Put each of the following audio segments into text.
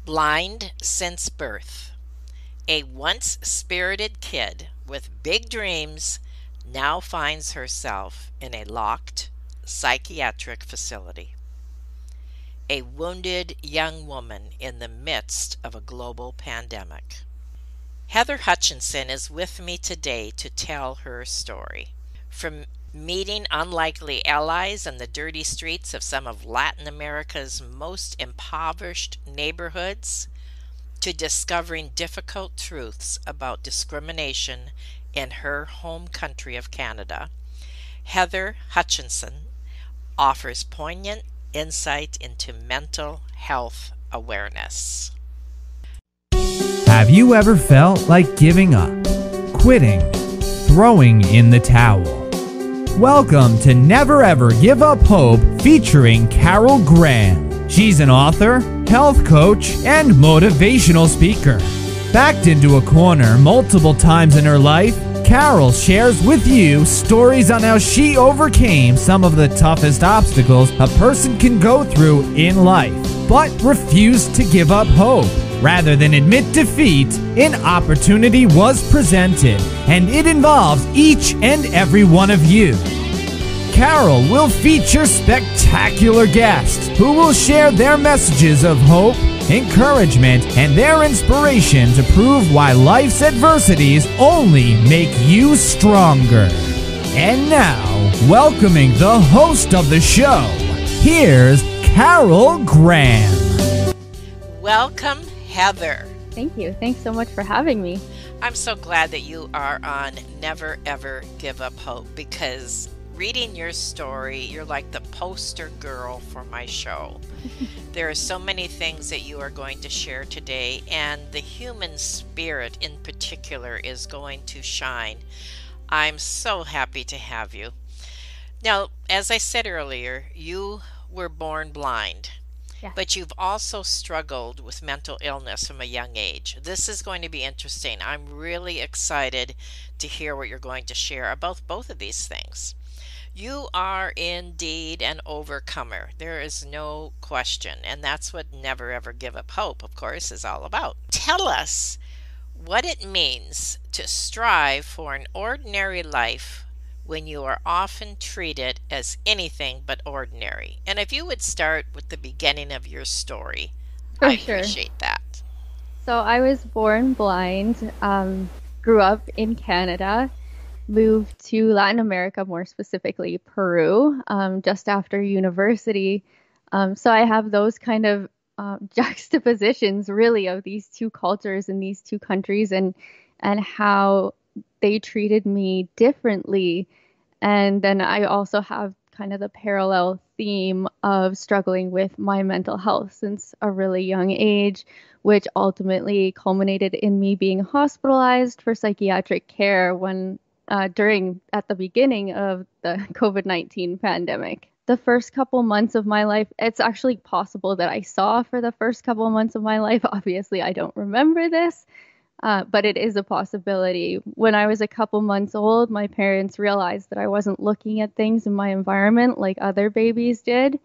Blind since birth, a once spirited kid with big dreams now finds herself in a locked psychiatric facility. A wounded young woman in the midst of a global pandemic. Heather Hutchinson is with me today to tell her story. From meeting unlikely allies in the dirty streets of some of Latin America's most impoverished neighborhoods, to discovering difficult truths about discrimination in her home country of Canada, Heather Hutchinson offers poignant insight into mental health awareness. Have you ever felt like giving up, quitting, throwing in the towel? Welcome to Never Ever Give Up Hope featuring Carol Graham. She's an author, health coach, and motivational speaker. Backed into a corner multiple times in her life, Carol shares with you stories on how she overcame some of the toughest obstacles a person can go through in life, but refused to give up hope. Rather than admit defeat, an opportunity was presented, and it involves each and every one of you. Carol will feature spectacular guests who will share their messages of hope, encouragement, and their inspiration to prove why life's adversities only make you stronger. And now, welcoming the host of the show, here's Carol Graham. Welcome, Heather. Thank you. Thanks so much for having me. I'm so glad that you are on Never Ever Give Up Hope, because reading your story, you're like the poster girl for my show. There are so many things that you are going to share today, and the human spirit in particular is going to shine. I'm so happy to have you. Now, as I said earlier, you were born blind. Yes. But you've also struggled with mental illness from a young age. This is going to be interesting. I'm really excited to hear what you're going to share about both of these things. You are indeed an overcomer. There is no question. And that's what Never Ever Give Up Hope, of course, is all about. Tell us what it means to strive for an ordinary life when you are often treated as anything but ordinary. And if you would start with the beginning of your story, I appreciate that. So I was born blind, grew up in Canada, moved to Latin America, more specifically Peru, just after university. So I have those kind of juxtapositions really of these two cultures and these two countries and how they treated me differently. And then I also have kind of the parallel theme of struggling with my mental health since a really young age, which ultimately culminated in me being hospitalized for psychiatric care at the beginning of the COVID-19 pandemic. The first couple months of my life, it's actually possible that I saw for the first couple months of my life. Obviously, I don't remember this, but it is a possibility. When I was a couple months old, my parents realized that I wasn't looking at things in my environment like other babies did,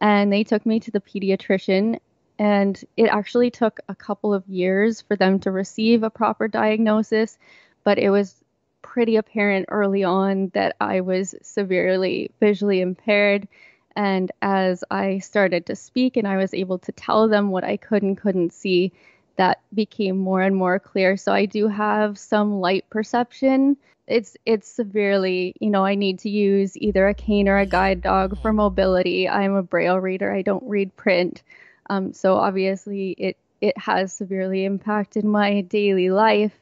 and they took me to the pediatrician. And it actually took a couple of years for them to receive a proper diagnosis, but it was pretty apparent early on that I was severely visually impaired. And as I started to speak and I was able to tell them what I could and couldn't see, that became more and more clear. So I do have some light perception. It's severely, I need to use either a cane or a guide dog for mobility. I'm a Braille reader. I don't read print. So obviously it has severely impacted my daily life.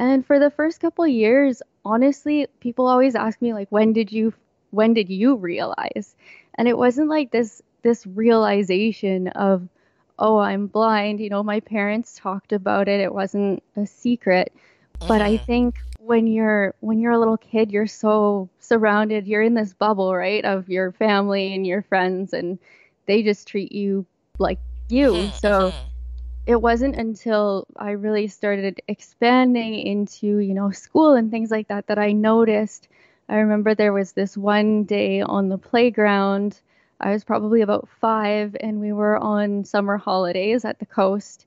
And for the first couple of years, honestly, people always ask me, like, when did you realize? And it wasn't like this realization of, oh, I'm blind. My parents talked about it. It wasn't a secret. But I think when you're a little kid, you're so surrounded, you're in this bubble, right, of your family and your friends, and they just treat you like you. So it wasn't until I really started expanding into, school and things like that, that I noticed. I remember there was this one day on the playground. I was probably about 5, and we were on summer holidays at the coast.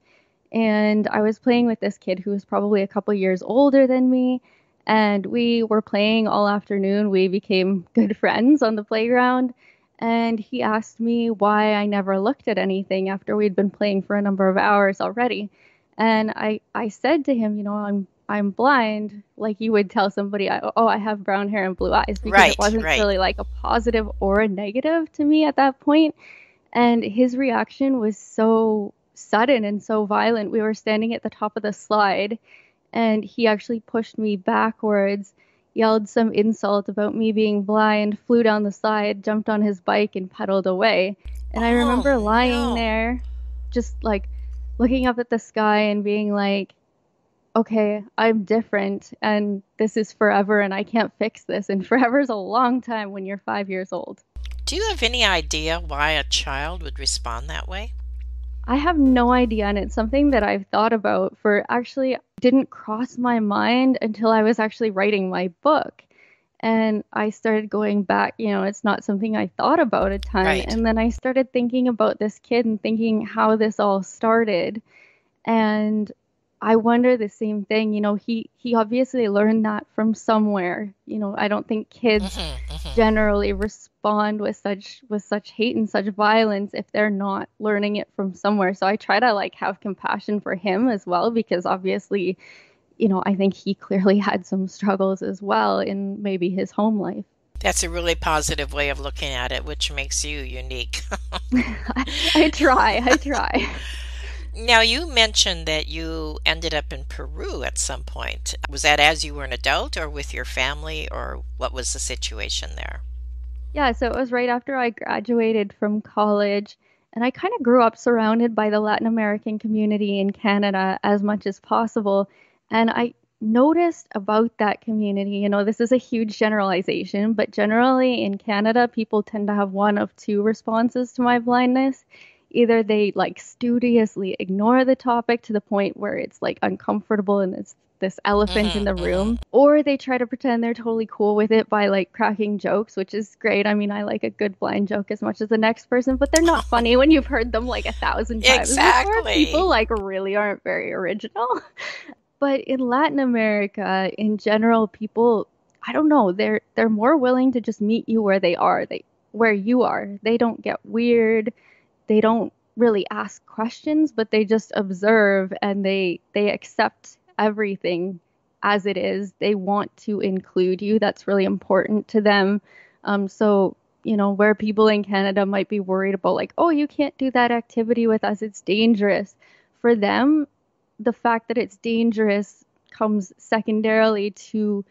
And I was playing with this kid who was probably a couple years older than me. And we were playing all afternoon. We became good friends on the playground. And he asked me why I never looked at anything after we'd been playing for a number of hours already. And I said to him, I'm blind, like you would tell somebody, oh, I have brown hair and blue eyes, because it Right, wasn't right. really like a positive or a negative to me at that point. And his reaction was so sudden and so violent. We were standing at the top of the slide, and he actually pushed me backwards, yelled some insult about me being blind, flew down the slide, jumped on his bike, and pedaled away. And I Oh remember lying no. there, just like looking up at the sky and being like, okay, I'm different, and this is forever, and I can't fix this. And forever is a long time when you're 5 years old. Do you have any idea why a child would respond that way? I have no idea, and it's something that I've thought about for actually didn't cross my mind until I was actually writing my book. And I started going back, it's not something I thought about a ton. Right. And then I started thinking about this kid and thinking how this all started. And I wonder the same thing. He obviously learned that from somewhere. I don't think kids Hmm. generally respond with such hate and such violence if they're not learning it from somewhere. So I try to like have compassion for him as well, because obviously, I think he clearly had some struggles as well in maybe his home life. That's a really positive way of looking at it, which makes you unique. I try. Now, you mentioned that you ended up in Peru at some point. Was that as you were an adult or with your family, or what was the situation there? Yeah, so it was right after I graduated from college, and I kind of grew up surrounded by the Latin American community in Canada as much as possible. And I noticed about that community, this is a huge generalization, but generally in Canada, people tend to have one of two responses to my blindness. Either they like studiously ignore the topic to the point where it's like uncomfortable and it's this elephant in Hmm. the Hmm. room, or they try to pretend they're totally cool with it by like cracking jokes, which is great. I mean, I like a good blind joke as much as the next person, but they're not funny when you've heard them like 1,000 times before. People Exactly. like really aren't very original. But in Latin America, in general, people, I don't know, they're more willing to just meet you where they are, where you are. They don't get weird. They don't really ask questions, but they just observe, and they accept everything as it is. They want to include you. That's really important to them. So, where people in Canada might be worried about like, oh, you can't do that activity with us, it's dangerous. For them, the fact that it's dangerous comes secondarily to,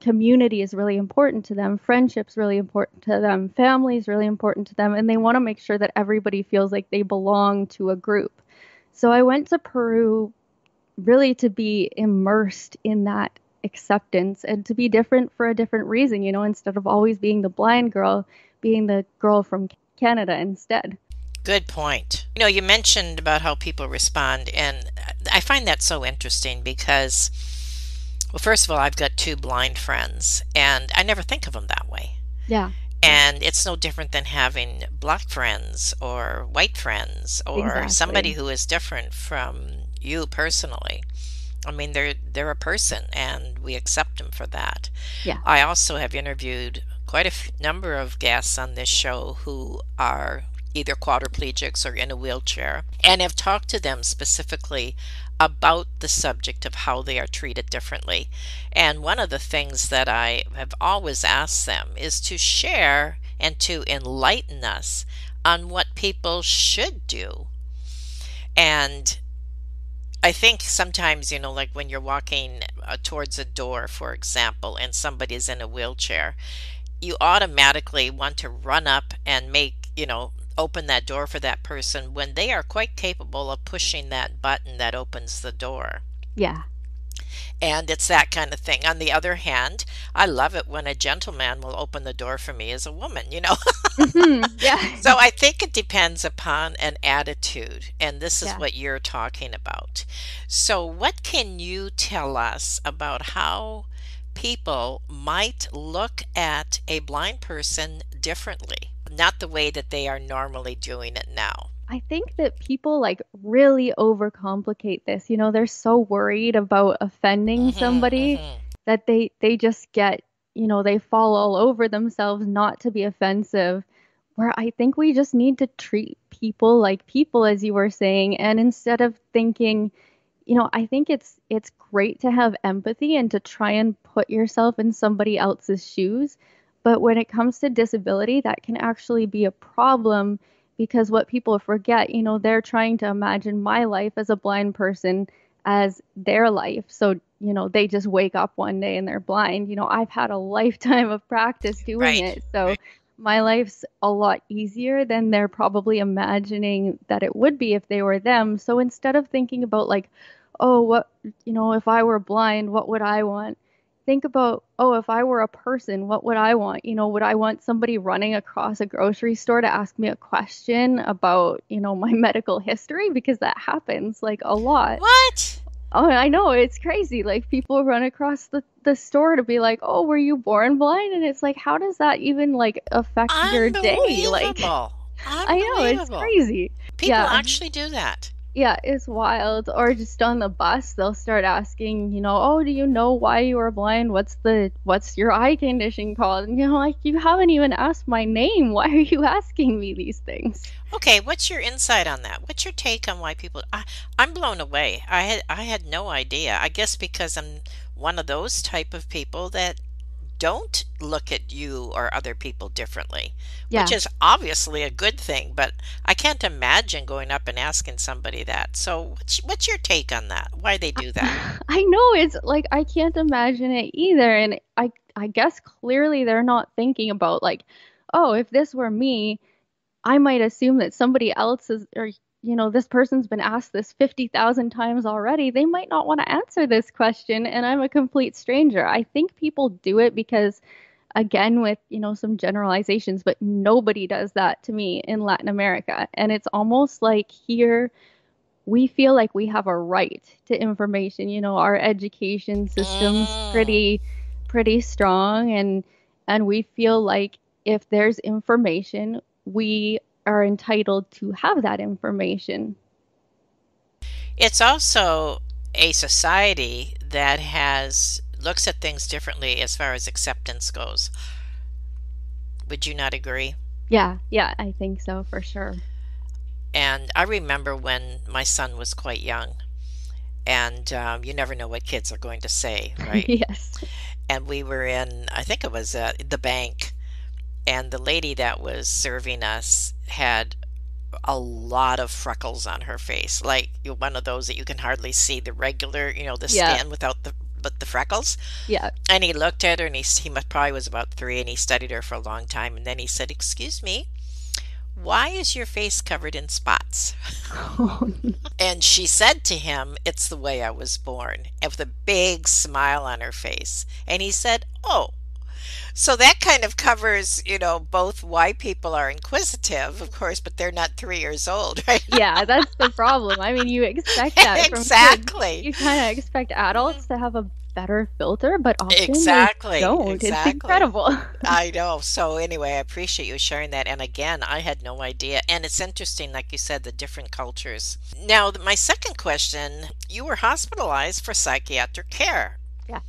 community is really important to them, friendship's really important to them, family is really important to them, and they want to make sure that everybody feels like they belong to a group. So I went to Peru really to be immersed in that acceptance and to be different for a different reason, instead of always being the blind girl, being the girl from Canada instead. Good point. You mentioned about how people respond, and I find that so interesting because, well, first of all, I've got two blind friends, and I never think of them that way. Yeah, yeah, And it's no different than having black friends or white friends or somebody exactly. who is different from you personally. I mean, they're a person, and we accept them for that. Yeah. I also have interviewed quite a number of guests on this show who are either quadriplegics or in a wheelchair, and have talked to them specifically about the subject of how they are treated differently. And one of the things that I have always asked them is to share and to enlighten us on what people should do. And I think sometimes, like when you're walking towards a door, for example, and somebody's in a wheelchair, you automatically want to run up and open that door for that person when they are quite capable of pushing that button that opens the door. Yeah. And it's that kind of thing. On the other hand, I love it when a gentleman will open the door for me as a woman. Yeah. So I think it depends upon an attitude, and this is Yeah. what you're talking about. So, what can you tell us about how people might look at a blind person differently? Not the way that they are normally doing it now. I think that people like really overcomplicate this. They're so worried about offending Hmm. somebody Hmm. that they just get, they fall all over themselves not to be offensive. Where I think we just need to treat people like people, as you were saying, and instead of thinking, I think it's great to have empathy and to try and put yourself in somebody else's shoes. But when it comes to disability, that can actually be a problem because what people forget, they're trying to imagine my life as a blind person as their life. So, they just wake up one day and they're blind. I've had a lifetime of practice doing Right. it. So my life's a lot easier than they're probably imagining that it would be if they were them. So instead of thinking about like, oh, if I were blind, what would I want? Think about, oh, if I were a person, what would I want? Would I want somebody running across a grocery store to ask me a question about, my medical history? Because that happens like a lot. What? Oh, I know, it's crazy. Like people run across the store to be like, "Oh, were you born blind?" And it's like, how does that even like affect your day? Like, Unbelievable. I know, it's Unbelievable. crazy. People Yeah. actually do that. Yeah, it's wild. Or just on the bus, they'll start asking, "Oh, do you know why you are blind? What's your eye condition called?" And like you haven't even asked my name. Why are you asking me these things? Okay, what's your insight on that? What's your take on why people I'm blown away. I had no idea. I guess because I'm one of those type of people that don't look at you or other people differently, which Yeah. is obviously a good thing, but I can't imagine going up and asking somebody that. So what's your take on that? Why they do that? I know it's like I can't imagine it either. And I guess clearly they're not thinking about like, oh, if this were me, I might assume that somebody else is, or, this person's been asked this 50,000 times already. They might not want to answer this question, and I'm a complete stranger. I think people do it because, again, with, some generalizations, but nobody does that to me in Latin America. And it's almost like here we feel like we have a right to information. Our education system's Mm. pretty strong, and we feel like if there's information, we are entitled to have that information. It's also a society that has looks at things differently as far as acceptance goes. Would you not agree? Yeah, yeah, I think so for sure. And I remember when my son was quite young, and you never know what kids are going to say, right? Yes. And we were in, I think it was the bank, and the lady that was serving us had a lot of freckles on her face, like you're one of those that you can hardly see the regular, the Yeah, skin without the freckles. yeah. And he looked at her, and probably was about three, and he studied her for a long time, and then he said, "Excuse me, why is your face covered in spots?" And she said to him, "It's the way I was born," and with a big smile on her face. And he said, "Oh." So that kind of covers, both why people are inquisitive, of course, but they're not 3 years old, right? Yeah, that's the problem. I mean, you expect that from kids. Exactly. You kind of expect adults to have a better filter, but often they Exactly. don't. It's Exactly. incredible. I know. So anyway, I appreciate you sharing that. And again, I had no idea. And it's interesting, like you said, the different cultures. Now, my second question, you were hospitalized for psychiatric care. Yeah.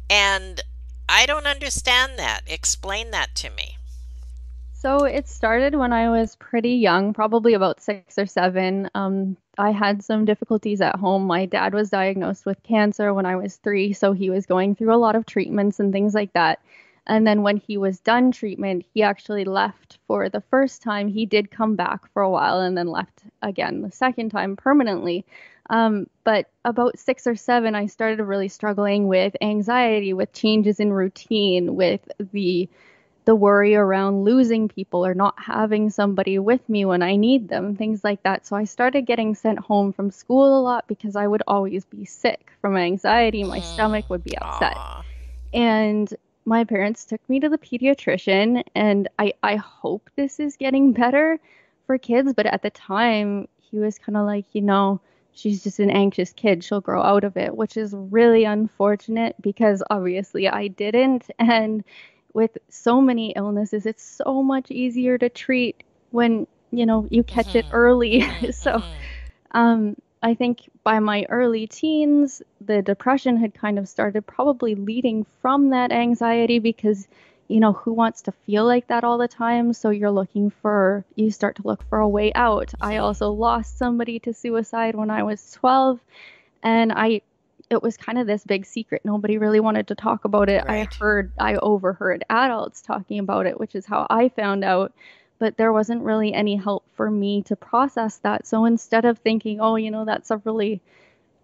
And I don't understand that. Explain that to me. So it started when I was pretty young, probably about 6 or 7. I had some difficulties at home. My dad was diagnosed with cancer when I was 3, so he was going through a lot of treatments and things like that. And then when he was done treatment, he actually left for the first time. He did come back for a while and then left again the second time permanently. But about 6 or 7, I started really struggling with anxiety, with changes in routine, with the worry around losing people or not having somebody with me when I need them, things like that. So I started getting sent home from school a lot because I would always be sick from anxiety. My stomach would be upset. Aw. And my parents took me to the pediatrician, and I hope this is getting better for kids. But at the time, he was kind of like, she's just an anxious kid. She'll grow out of it, which is really unfortunate because obviously I didn't. And with so many illnesses, it's so much easier to treat when you catch it early. So I think by my early teens, the depression had kind of started, probably leading from that anxiety, because, who wants to feel like that all the time? So you start to look for a way out. I also lost somebody to suicide when I was 12, and it was kind of this big secret. Nobody really wanted to talk about it. Right. I overheard adults talking about it, which is how I found out. But there wasn't really any help for me to process that. So instead of thinking, oh, that's a really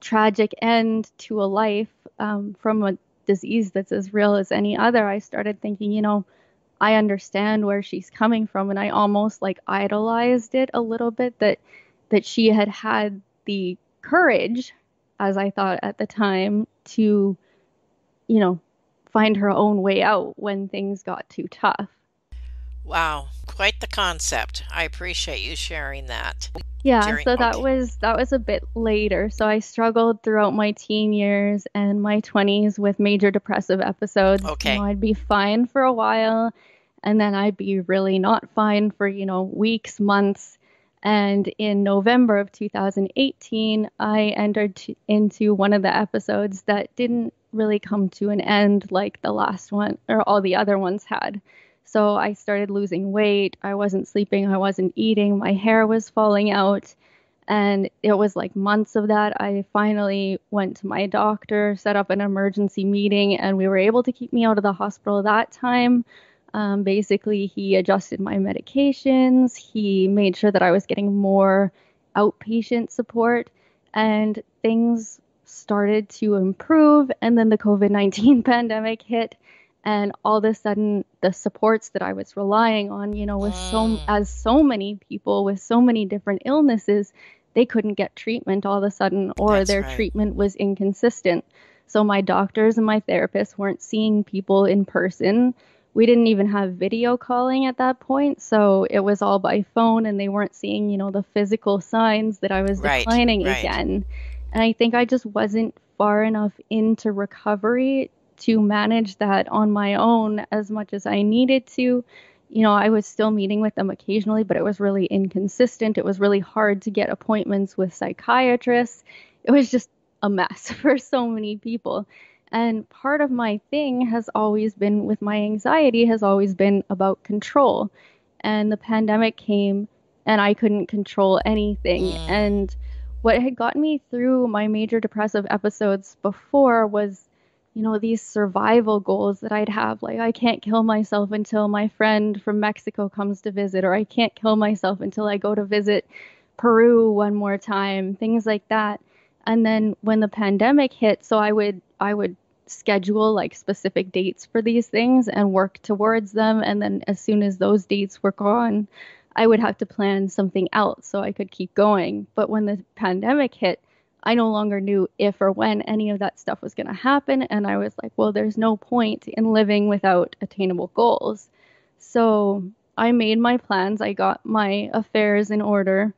tragic end to a life, from a disease that's as real as any other, I started thinking, I understand where she's coming from. And I almost like idolized it a little bit, that she had the courage, as I thought at the time, to, find her own way out when things got too tough. Wow, quite the concept. I appreciate you sharing that. Yeah, During so okay. that was a bit later. So I struggled throughout my teen years and my 20s with major depressive episodes. Okay. I'd be fine for a while, and then I'd be really not fine for, weeks, months. And in November of 2018, I entered into one of the episodes that didn't really come to an end like the last one or all the other ones had. So I started losing weight. I wasn't sleeping. I wasn't eating. My hair was falling out. And it was like months of that. I finally went to my doctor, set up an emergency meeting, and we were able to keep me out of the hospital that time. Basically, he adjusted my medications. He made sure that I was getting more outpatient support, and things started to improve. And then the COVID-19 pandemic hit, and all of a sudden, the supports that I was relying on, with so many people with so many different illnesses, they couldn't get treatment all of a sudden, or That's their right. treatment was inconsistent. So my doctors and my therapists weren't seeing people in person. We didn't even have video calling at that point, so it was all by phone, and they weren't seeing, the physical signs that I was Right. declining Right. again. And I think I just wasn't far enough into recovery to manage that on my own as much as I needed to. I was still meeting with them occasionally, but it was really inconsistent. It was really hard to get appointments with psychiatrists. It was just a mess for so many people. And part of my thing has always been with my anxiety has always been about control. And the pandemic came and I couldn't control anything. Mm. And what had gotten me through my major depressive episodes before was, these survival goals that I'd have. Like, I can't kill myself until my friend from Mexico comes to visit, or I can't kill myself until I go to visit Peru one more time, things like that. And then when the pandemic hit, so I would schedule like specific dates for these things and work towards them. And then as soon as those dates were gone, I would have to plan something else so I could keep going. But when the pandemic hit, I no longer knew if or when any of that stuff was going to happen. And I was like, well, there's no point in living without attainable goals. So I made my plans. I got my affairs in order.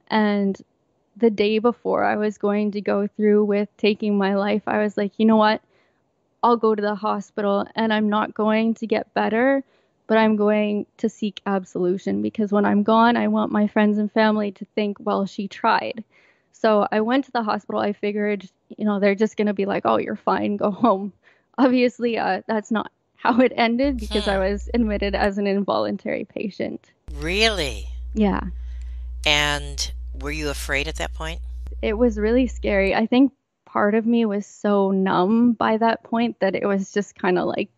And the day before I was going to go through with taking my life, I was like, you know what? I'll go to the hospital, and I'm not going to get better, but I'm going to seek absolution, because when I'm gone, I want my friends and family to think, well, she tried. So I went to the hospital. I figured, they're just going to be like, oh, you're fine, go home. Obviously, that's not how it ended, because I Hmm. was admitted as an involuntary patient. Really? Yeah, And were you afraid at that point? it was really scary. I think part of me was so numb by that point that it was just kind of like,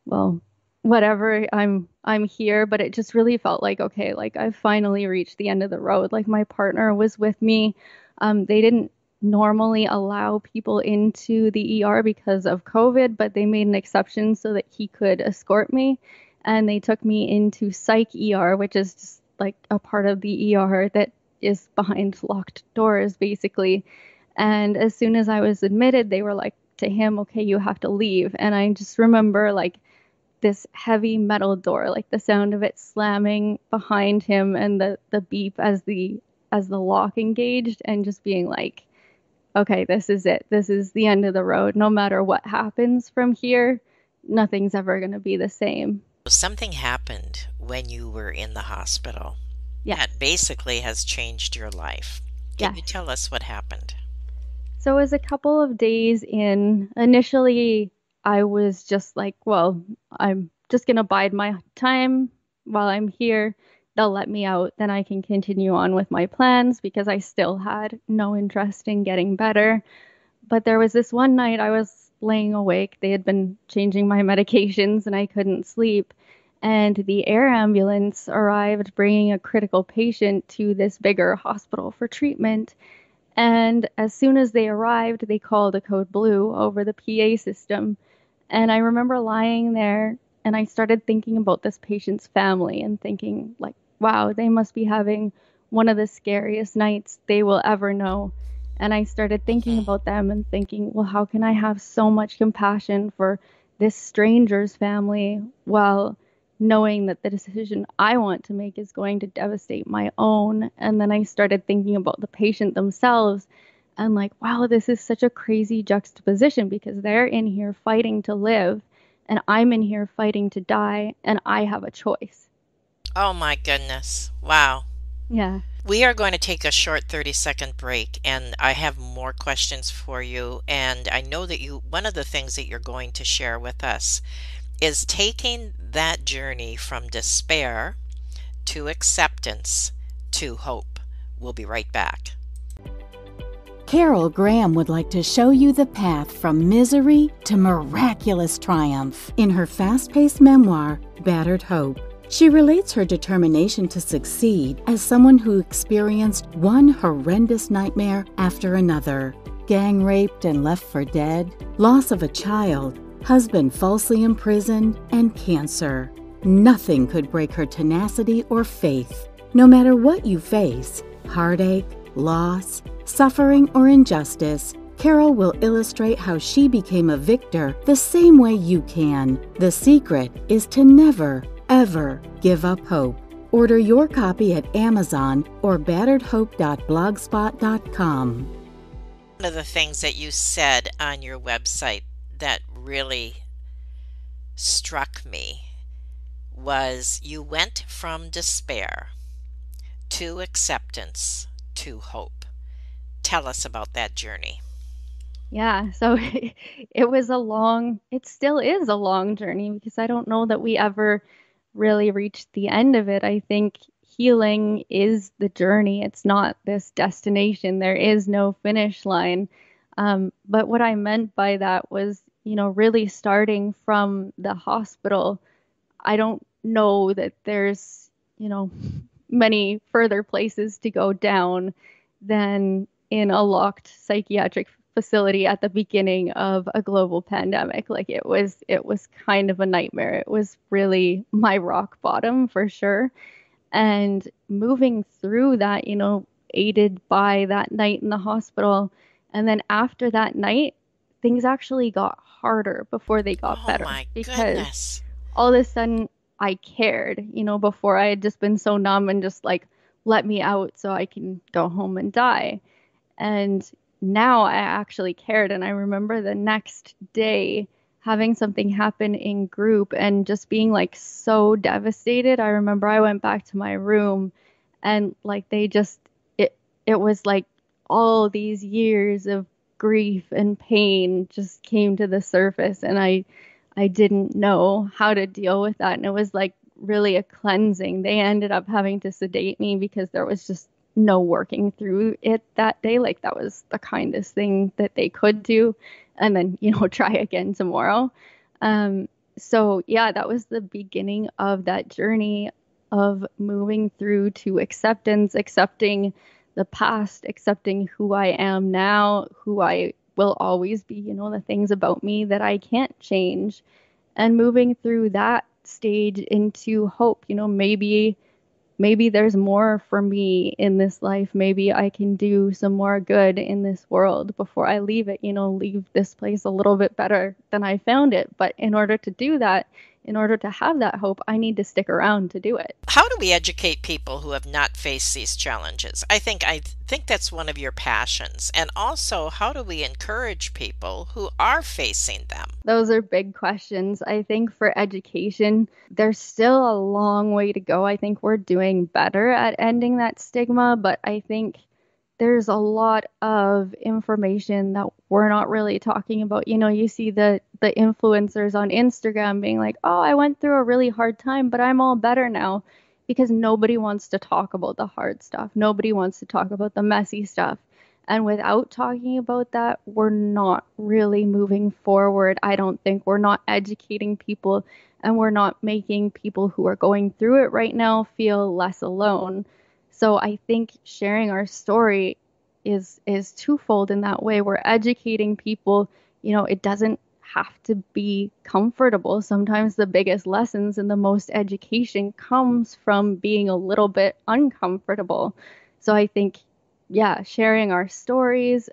well, whatever, I'm here. But it just really felt like, okay, like I've finally reached the end of the road. Like, my partner was with me. They didn't normally allow people into the ER because of COVID, but they made an exception so that he could escort me. And they took me into psych ER, which is just like a part of the ER that is behind locked doors, basically. And as soon as I was admitted, they were like to him, okay, you have to leave. And I just remember like this heavy metal door, like the sound of it slamming behind him, and the beep as the lock engaged, and just being like, okay, this is it. This is the end of the road. No matter what happens from here, nothing's ever going to be the same. Something happened when you were in the hospital. Yes. that basically has changed your life. Can you Yes. tell us what happened? So it was a couple of days in. Initially, I was just like, well, I'm just gonna bide my time while I'm here. They'll let me out, then I can continue on with my plans because I still had no interest in getting better. But there was this one night I was laying awake. They had been changing my medications and I couldn't sleep. And the air ambulance arrived bringing a critical patient to this bigger hospital for treatment. And as soon as they arrived, they called a code blue over the PA system. And I remember lying there and I started thinking about this patient's family and thinking, like, wow, they must be having one of the scariest nights they will ever know. And I started thinking Hmm. about them and thinking, well, how can I have so much compassion for this stranger's family while knowing that the decision I want to make is going to devastate my own? And then I started thinking about the patient themselves and like, wow, this is such a crazy juxtaposition because they're in here fighting to live and I'm in here fighting to die and I have a choice. Oh my goodness. Wow. Yeah. We are going to take a short 30-second break, and I have more questions for you. And I know that one of the things that you're going to share with us is taking that journey from despair to acceptance to hope. We'll be right back. Carol Graham would like to show you the path from misery to miraculous triumph in her fast-paced memoir, Battered Hope. She relates her determination to succeed as someone who experienced one horrendous nightmare after another: gang raped and left for dead, loss of a child, husband falsely imprisoned, and cancer. Nothing could break her tenacity or faith. No matter what you face, heartache, loss, suffering, or injustice, Carol will illustrate how she became a victor the same way you can. The secret is to never, ever give up hope. Order your copy at Amazon or batteredhope.blogspot.com. One of the things that you said on your website that really struck me was you went from despair to acceptance to hope. Tell us about that journey. Yeah. So it still is a long journey because I don't know that we ever really reached the end of it. I think healing is the journey. It's not this destination. There is no finish line. But what I meant by that was, really starting from the hospital. I don't know that there's, many further places to go down than in a locked psychiatric facility at the beginning of a global pandemic. Like it was kind of a nightmare. It was really my rock bottom for sure. And moving through that, aided by that night in the hospital. And then after that night, things actually got harder before they got Oh better my because goodness. all of a sudden I cared. Before I had just been so numb and just like, let me out so I can go home and die. And now I actually cared. And I remember the next day having something happen in group and just being like so devastated. I remember I went back to my room and like it was like all these years of grief and pain just came to the surface and I didn't know how to deal with that. And it was like really a cleansing. They ended up having to sedate me because there was just no working through it that day. Like that was the kindest thing that they could do. And then, try again tomorrow. So yeah, that was the beginning of that journey of moving through to acceptance, accepting the past, accepting who I am now, who I will always be, the things about me that I can't change, and moving through that stage into hope. Maybe there's more for me in this life. Maybe I can do some more good in this world before I leave it, leave this place a little bit better than I found it. But in order to do that, in order to have that hope, I need to stick around to do it. How do we educate people who have not faced these challenges? I think that's one of your passions. And also, how do we encourage people who are facing them? Those are big questions. I think for education, there's still a long way to go. I think we're doing better at ending that stigma, but I think there's a lot of information that we're not really talking about. You know, you see the influencers on Instagram being like, "Oh, I went through a really hard time, but I'm all better now." Because nobody wants to talk about the hard stuff. Nobody wants to talk about the messy stuff. And without talking about that, we're not really moving forward. I don't think we're not educating people, and we're not making people who are going through it right now feel less alone. So I think sharing our story is twofold in that way. We're educating people. You know, it doesn't have to be comfortable. Sometimes the biggest lessons and the most education comes from being a little bit uncomfortable. So I think, yeah, sharing our stories,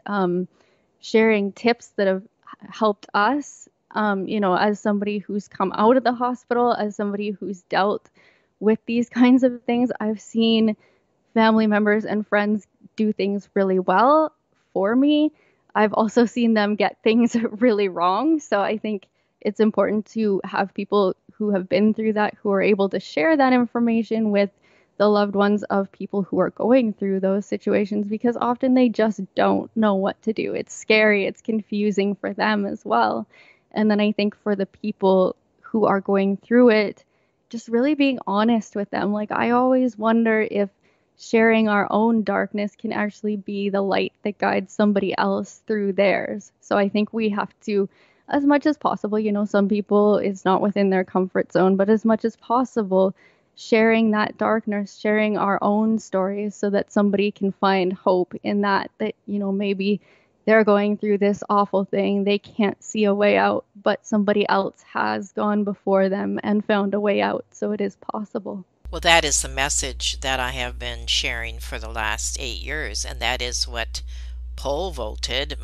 sharing tips that have helped us, you know, as somebody who's come out of the hospital, as somebody who's dealt with these kinds of things, I've seen family members and friends do things really well for me. I've also seen them get things really wrong. So I think it's important to have people who have been through that, who are able to share that information with the loved ones of people who are going through those situations, because often they just don't know what to do. It's scary, it's confusing for them as well. And then I think for the people who are going through it, just really being honest with them. Like, I always wonder if sharing our own darkness can actually be the light that guides somebody else through theirs. So I think we have to, as much as possible, you know, some people it's not within their comfort zone, but as much as possible, sharing that darkness, sharing our own stories so that somebody can find hope in that, you know, maybe they're going through this awful thing, they can't see a way out, but somebody else has gone before them and found a way out. So it is possible. Well, that is the message that I have been sharing for the last 8 years, and that is what pole vaulted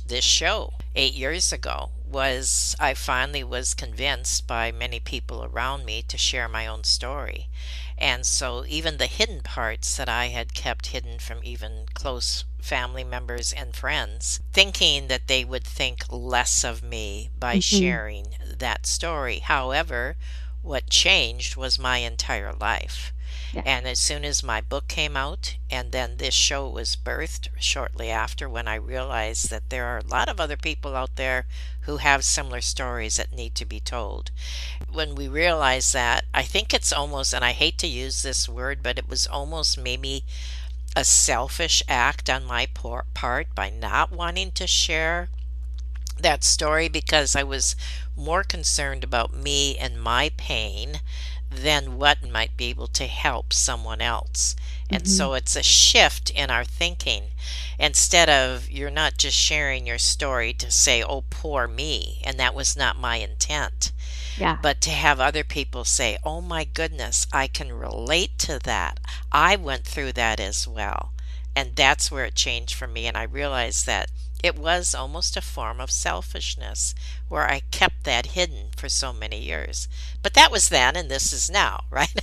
this show 8 years ago. Was I finally was convinced by many people around me to share my own story. And so even the hidden parts that I had kept hidden from even close family members and friends, thinking that they would think less of me by sharing that story. However, what changed was my entire life. Yeah. And as soon as my book came out, and then this show was birthed shortly after, when I realized that there are a lot of other people out there who have similar stories that need to be told. When we realized that, I think it's almost, and I hate to use this word, but it was almost maybe a selfish act on my part by not wanting to share that story, because I was more concerned about me and my pain than what might be able to help someone else. And so it's a shift in our thinking. Instead of, you're not just sharing your story to say, oh, poor me, and that was not my intent. Yeah. But to have other people say, oh my goodness, I can relate to that. I went through that as well. And that's where it changed for me. And I realized that it was almost a form of selfishness, where I kept that hidden for so many years. But that was then, and this is now, right?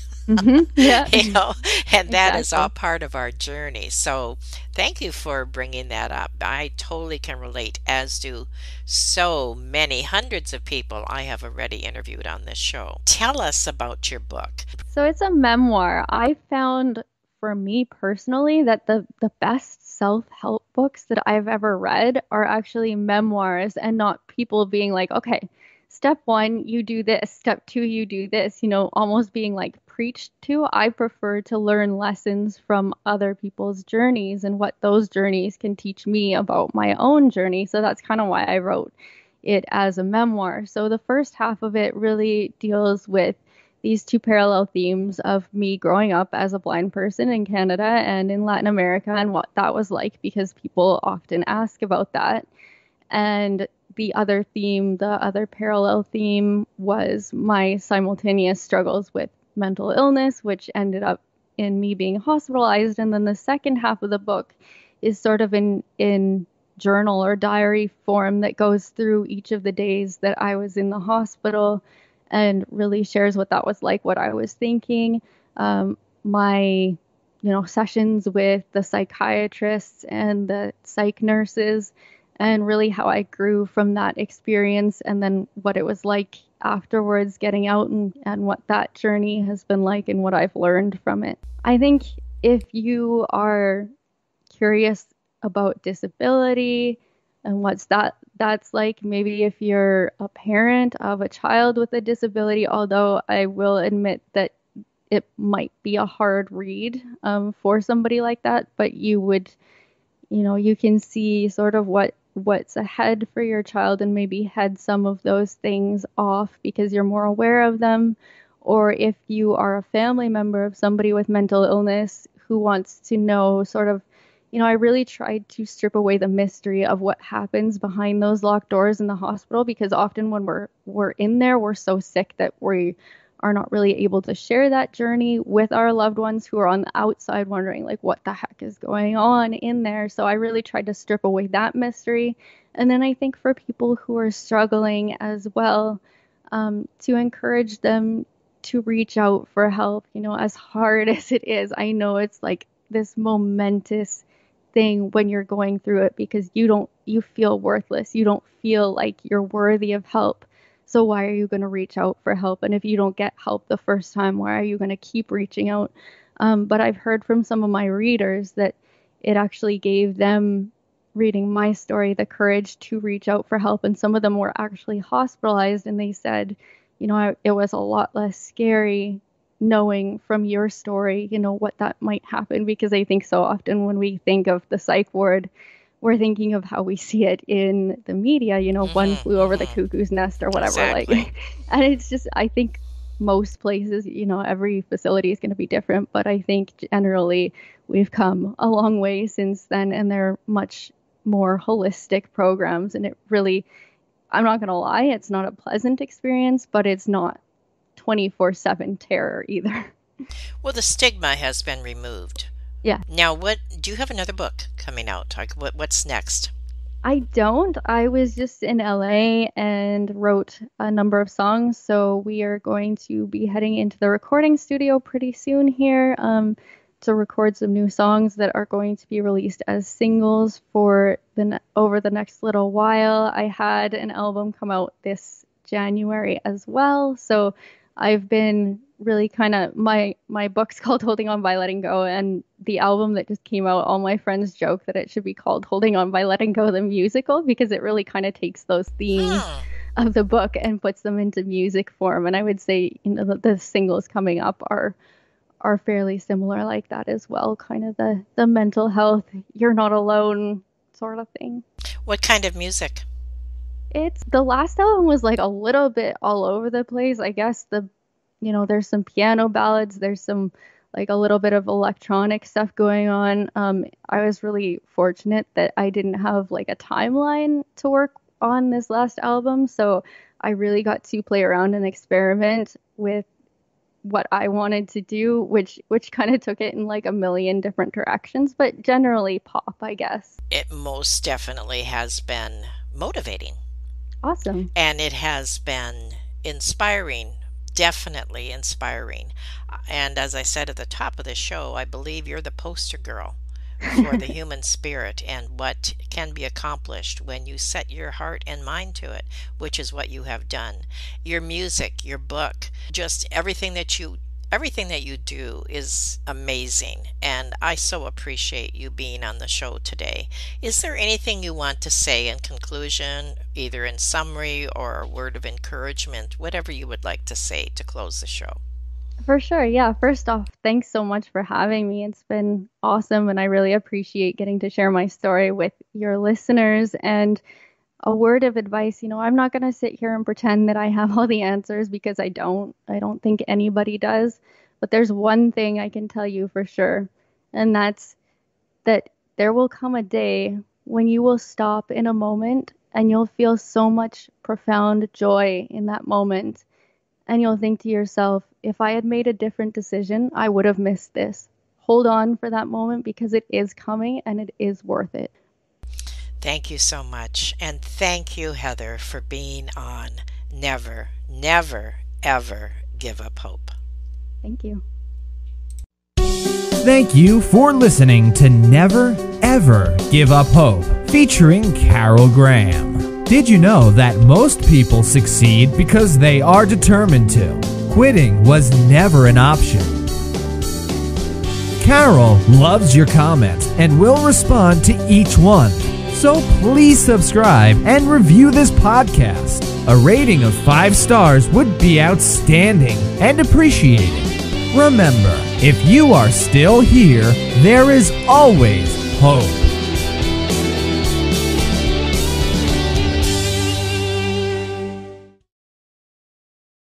Yeah. You know, and that is all Exactly. part of our journey. So thank you for bringing that up. I totally can relate, as do so many hundreds of people I have already interviewed on this show. Tell us about your book. So it's a memoir. I found, for me personally, that the best self-help books that I've ever read are actually memoirs, and not people being like, okay, step one, you do this, step two, you do this, you know, almost being like preached to. I prefer to learn lessons from other people's journeys and what those journeys can teach me about my own journey. So that's kind of why I wrote it as a memoir. So the first half of it really deals with these two parallel themes of me growing up as a blind person in Canada and in Latin America, and what that was like, because people often ask about that. And the other theme, the other parallel theme, was my simultaneous struggles with mental illness, which ended up in me being hospitalized. And then the second half of the book is sort of in journal or diary form that goes through each of the days that I was in the hospital, and really shares what that was like, what I was thinking. My sessions with the psychiatrists and the psych nurses, and really how I grew from that experience, and then what it was like afterwards getting out, and what that journey has been like and what I've learned from it. I think if you are curious about disability and that's like, maybe if you're a parent of a child with a disability, although I will admit that it might be a hard read for somebody like that, but you can see sort of what's ahead for your child and maybe head some of those things off because you're more aware of them. Or if you are a family member of somebody with mental illness who wants to know sort of, I really tried to strip away the mystery of what happens behind those locked doors in the hospital, because often when we're in there, we're so sick that we are not really able to share that journey with our loved ones who are on the outside wondering like what the heck is going on in there. So I really tried to strip away that mystery. And then I think for people who are struggling as well, to encourage them to reach out for help, as hard as it is. I know it's like this momentous thing when you're going through it, because you feel worthless. You don't feel like you're worthy of help. So why are you going to reach out for help? And if you don't get help the first time, why are you going to keep reaching out? But I've heard from some of my readers that it actually gave them, reading my story, the courage to reach out for help. And some of them were actually hospitalized, and they said, it was a lot less scary knowing from your story, what that might happen. Because I think so often when we think of the psych ward, we're thinking of how we see it in the media, one flew over the cuckoo's nest or whatever. Exactly. Like, and it's just, I think most places, every facility is going to be different, but I think generally we've come a long way since then, and they're much more holistic programs. And it really, I'm not going to lie, it's not a pleasant experience, but it's not 24/7 terror either. Well, the stigma has been removed. Yeah. Now, what do you have another book coming out? Like, what's next? I don't. I was just in LA and wrote a number of songs, so we are going to be heading into the recording studio pretty soon here, to record some new songs that are going to be released as singles for over the next little while. I had an album come out this January as well, so I've been really kind of, my book's called Holding On by Letting Go, and the album that just came out, all my friends joke that it should be called Holding On by Letting Go the musical, because it really kind of takes those themes of the book and puts them into music form. And I would say the singles coming up are fairly similar like that as well, kind of the mental health, you're not alone sort of thing. What kind of music? The last album was like a little bit all over the place. I guess there's some piano ballads, there's some like a little bit of electronic stuff going on. I was really fortunate that I didn't have like a timeline to work on this last album, so I really got to play around and experiment with what I wanted to do, which kind of took it in like a million different directions, but generally pop, I guess. It most definitely has been motivating. Awesome. And it has been inspiring, definitely inspiring. And as I said at the top of the show, I believe you're the poster girl for the human spirit and what can be accomplished when you set your heart and mind to it, which is what you have done. Your music, your book, just everything that you do is amazing, and I so appreciate you being on the show today. Is there anything you want to say in conclusion, either in summary or a word of encouragement, whatever you would like to say to close the show? For sure. Yeah. First off, thanks so much for having me. It's been awesome, and I really appreciate getting to share my story with your listeners. And a word of advice, I'm not going to sit here and pretend that I have all the answers, because I don't think anybody does. But there's one thing I can tell you for sure, and that's that there will come a day when you will stop in a moment and you'll feel so much profound joy in that moment. And you'll think to yourself, if I had made a different decision, I would have missed this. Hold on for that moment, because it is coming and it is worth it. Thank you so much. And thank you, Heather, for being on Never, Never, ever give up hope. Thank you. Thank you for listening to Never Ever Give Up Hope, featuring Carol Graham. Did you know that most people succeed because they are determined to? Quitting was never an option. Carol loves your comments and will respond to each one. So please subscribe and review this podcast. A rating of 5 stars would be outstanding and appreciated. Remember, if you are still here, there is always hope.